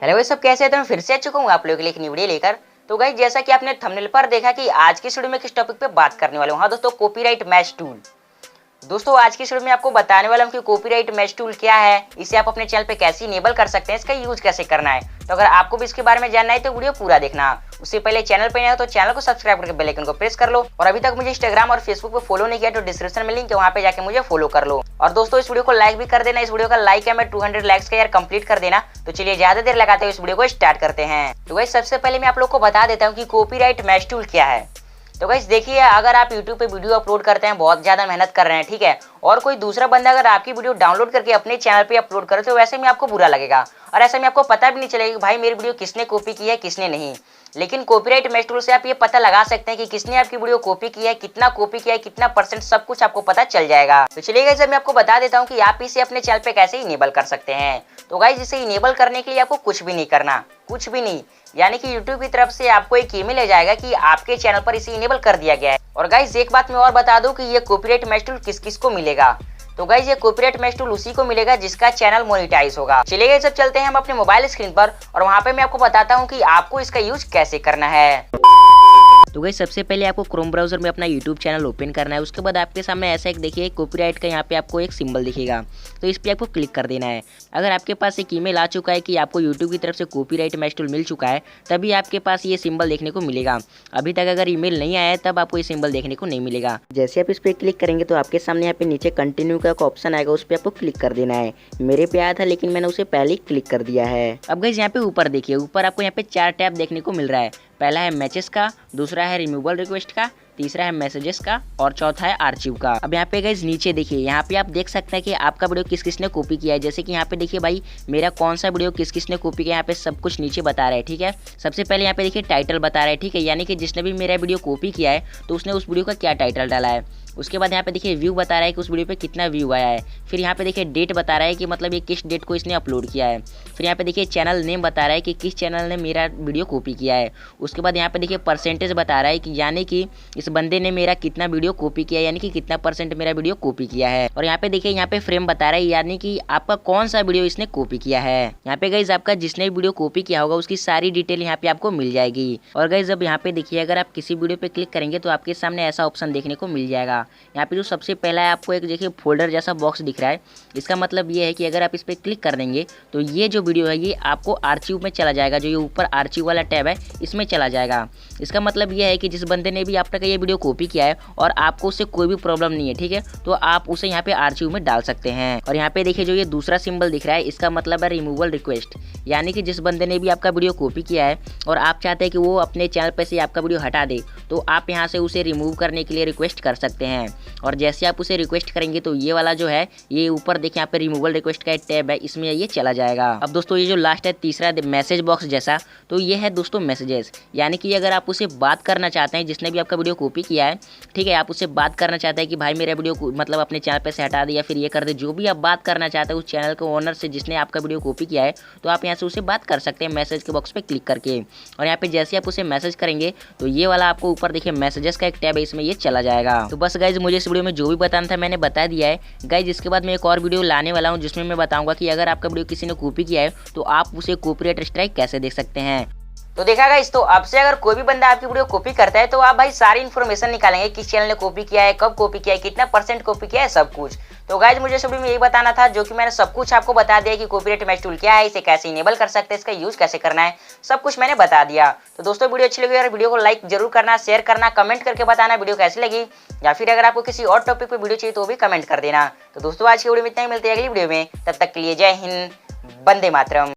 Hello भाई, सब कैसे हैं? तो मैं फिर से आ चुका हूँ आप लोगों के लिए एक नई वीडियो लेकर। तो गाइस, जैसा कि आपने थंबनेल पर देखा कि आज की वीडियो में किस टॉपिक पे बात करने वाला हूँ। हाँ दोस्तों, कॉपीराइट मैच टूल। दोस्तों आज की वीडियो में आपको बताने वाला हूँ कि कॉपीराइट मैच टूल क्या है, इसे आप अपने चैनल पे कैसे इनेबल कर सकते हैं, इसका यूज कैसे करना है। तो अगर आपको भी इसके बारे में जानना है तो वीडियो पूरा देखना। उससे पहले चैनल पे नए हो तो चैनल को सब्सक्राइब करके बेल आइकन को प्रेस कर लो, और अभी तक मुझे इंस्टाग्राम और फेसबुक पे फॉलो नहीं किया तो डिस्क्रिप्शन में लिंक है, वहाँ पे जाके मुझे फॉलो कर लो। और दोस्तों इस वीडियो को लाइक भी कर देना। इस वीडियो का लाइक है मैं 200 लाइक्स का यार कंप्लीट कर देना। तो चलिए ज्यादा देर लगाते हुए इस वीडियो को स्टार्ट करते हैं। तो गाइस सबसे पहले मैं आप लोग को बता देता हूँ कि कॉपीराइट मैच टूल क्या है। तो गाइस देखिए, अगर आप YouTube पे वीडियो अपलोड करते हैं, बहुत ज्यादा मेहनत कर रहे हैं, ठीक है, और कोई दूसरा बंदा अगर आपकी वीडियो डाउनलोड करके अपने चैनल पे अपलोड करे तो वैसे में आपको बुरा लगेगा, और ऐसे में आपको पता भी नहीं चलेगा कि भाई मेरी वीडियो किसने कॉपी की है किसने नहीं। लेकिन कॉपीराइट मैच टूल से आप ये पता लगा सकते हैं कि किसने आपकी वीडियो कॉपी की है, कितना कॉपी किया है, कितना परसेंट, सब कुछ आपको पता चल जाएगा। तो चलिए गाइस, मैं आपको बता देता हूँ कि आप इसे अपने चैनल पे कैसे इनेबल कर सकते हैं। तो गाइस इसे इनेबल करने के लिए आपको कुछ भी नहीं करना, कुछ भी नहीं, यानी कि YouTube की तरफ से आपको एक ईमेल आ जाएगा कि आपके चैनल पर इसे इनेबल कर दिया गया है। और गाइस एक बात मैं और बता दूं कि ये कॉपीराइट मैच टूल किस किस को मिलेगा। तो गाइस ये कॉपीराइट मैच टूल उसी को मिलेगा जिसका चैनल मोनेटाइज होगा। चलिए गाइस, अब चलते हैं हम अपने मोबाइल स्क्रीन पर, और वहां पे मैं आपको बताता हूँ कि आपको इसका यूज कैसे करना है। तो गाइस सबसे पहले आपको क्रोम ब्राउजर में अपना यूट्यूब चैनल ओपन करना है। उसके बाद आपके सामने ऐसा एक देखिए कॉपीराइट का यहाँ पे आपको एक सिंबल दिखेगा, तो इस पे आपको क्लिक कर देना है। अगर आपके पास एक ईमेल आ चुका है कि आपको यूट्यूब की तरफ से कॉपीराइट मैच टूल मिल चुका है, तभी आपके पास ये सिंबल देखने को मिलेगा। अभी तक अगर ईमेल नहीं आया है तब आपको ये सिंबल देखने को नहीं मिलेगा। जैसे आप इस पर क्लिक करेंगे तो आपके सामने यहाँ पे नीचे कंटिन्यू का ऑप्शन आएगा, उस पर आपको क्लिक कर देना है। मेरे पे आया था लेकिन मैंने उसे पहले ही क्लिक कर दिया है। अब गाइस यहाँ पे ऊपर देखिए, ऊपर आपको यहाँ पे 4 टैब देखने को मिल रहा है। पहला है मैचेस का, दूसरा है रिमूवल रिक्वेस्ट का, तीसरा है मैसेजेस का, और चौथा है आर्चिव का। अब यहाँ पे गाइस नीचे देखिए, यहाँ पे आप देख सकते हैं कि आपका वीडियो किस किसने कॉपी किया है। जैसे कि यहाँ पे देखिए भाई, मेरा कौन सा वीडियो किस किसने कॉपी किया, यहाँ पे सब कुछ नीचे बता रहा है, ठीक है। सबसे पहले यहाँ पे देखिए टाइटल बता रहा है, ठीक है, यानी कि जिसने भी मेरा वीडियो कॉपी किया है तो उसने उस वीडियो का क्या टाइटल डाला है। उसके बाद यहाँ पे देखिए व्यू बता रहा है कि उस वीडियो पे कितना व्यू आया है। फिर यहाँ पे देखिए डेट बता रहा है कि मतलब ये किस डेट को इसने अपलोड किया है। फिर यहाँ पे देखिए चैनल नेम बता रहा है कि किस चैनल ने मेरा वीडियो कॉपी किया है। उसके बाद यहाँ पे देखिए परसेंटेज बता रहा है कि यानी कि इस बंदे ने मेरा कितना वीडियो कॉपी किया है, यानी कि कितना परसेंट मेरा वीडियो कॉपी किया है। और यहाँ पे देखिए यहाँ पे फ्रेम बता रहा है, यानी कि आपका कौन सा वीडियो इसने कॉपी किया है। यहाँ पे गाइज आपका जिसने वीडियो कॉपी किया होगा उसकी सारी डिटेल यहाँ पे आपको मिल जाएगी। और गाइज अब यहाँ पे देखिए, अगर आप किसी वीडियो पे क्लिक करेंगे तो आपके सामने ऐसा ऑप्शन देखने को मिल जाएगा। यहाँ पे जो सबसे पहला है आपको एक देखिए फोल्डर जैसा बॉक्स दिख रहा है। इसका मतलब ये है कि अगर आप इस पर क्लिक कर देंगे तो ये जो वीडियो है ये आपको आर्चिव में चला जाएगा। जो ये ऊपर आर्चिव वाला टैब है इसमें चला जाएगा। इसका मतलब ये है कि जिस बंदे ने भी आपका ये वीडियो कॉपी किया है और आपको उससे कोई भी प्रॉब्लम नहीं है, ठीक है, तो आप उसे यहाँ पे आर्चिव में डाल सकते हैं। और यहाँ पे देखिए जो ये दूसरा सिंबल दिख रहा है, इसका मतलब है रिमूवल रिक्वेस्ट, यानी कि जिस बंदे ने भी आपका वीडियो कॉपी किया है और आप चाहते हैं कि वो अपने चैनल पर से आपका वीडियो हटा दे, तो आप यहाँ से उसे रिमूव करने के लिए रिक्वेस्ट कर सकते हैं। और जैसे आप उसे रिक्वेस्ट करेंगे तो ये वाला जो है ये ऊपर देखिए यहाँ पे रिमूवल रिक्वेस्ट का एक टैब है, इसमें ये चला जाएगा। अब दोस्तों ये जो लास्ट है तीसरा मैसेज बॉक्स जैसा, तो ये है दोस्तों मैसेजेस, यानी कि अगर आप उसे बात करना चाहते हैं जिसने भी आपका वीडियो कॉपी किया है, ठीक है, आप उससे बात करना चाहते हैं कि भाई मेरा वीडियो मतलब अपने चैनल पे से हटा दे या फिर ये कर दे, जो भी आप बात करना चाहते हैं उस चैनल के ओनर से जिसने आपका वीडियो कॉपी किया है, तो आप यहाँ से उसे बात कर सकते हैं मैसेज के बॉक्स पे क्लिक करके। और यहाँ पे जैसे आप उसे मैसेज करेंगे तो ये वाला आपको ऊपर देखिए मैसेजेस का एक टैब है, इसमें ये चला जाएगा। तो बस गाइज मुझे इस वीडियो में जो भी बताना था मैंने बता दिया है गाइज। इसके बाद मैं एक और वीडियो लाने वाला हूँ जिसमें मैं बताऊंगा कि अगर आपका वीडियो किसी ने कॉपी किया है तो आप उसे कॉपीराइट स्ट्राइक कैसे दे सकते हैं। तो देखा गाइस, तो अब से अगर कोई भी बंदा आपकी वीडियो कॉपी करता है तो आप भाई सारी इन्फॉर्मेशन निकालेंगे, किस चैनल ने कॉपी किया है, कब कॉपी किया है, कितना परसेंट कॉपी किया है, सब कुछ। तो गाइस मुझे इस वीडियो में यही बताना था, जो कि मैंने सब कुछ आपको बता दिया कि कॉपीराइट मैच टूल क्या है, इसे कैसे इनेबल कर सकते हैं, इसका यूज कैसे करना है, सब कुछ मैंने बता दिया। तो दोस्तों वीडियो अच्छी लगी अगर वीडियो को लाइक जरूर करना, शेयर करना, कमेंट करके बताना वीडियो कैसी लगी, या फिर अगर आपको किसी और टॉपिक पे वीडियो चाहिए तो भी कमेंट कर देना। तो दोस्तों आज की वीडियो में इतना ही, मिलते हैं अगली वीडियो में, तब तक के लिए जय हिंद, वंदे मातरम।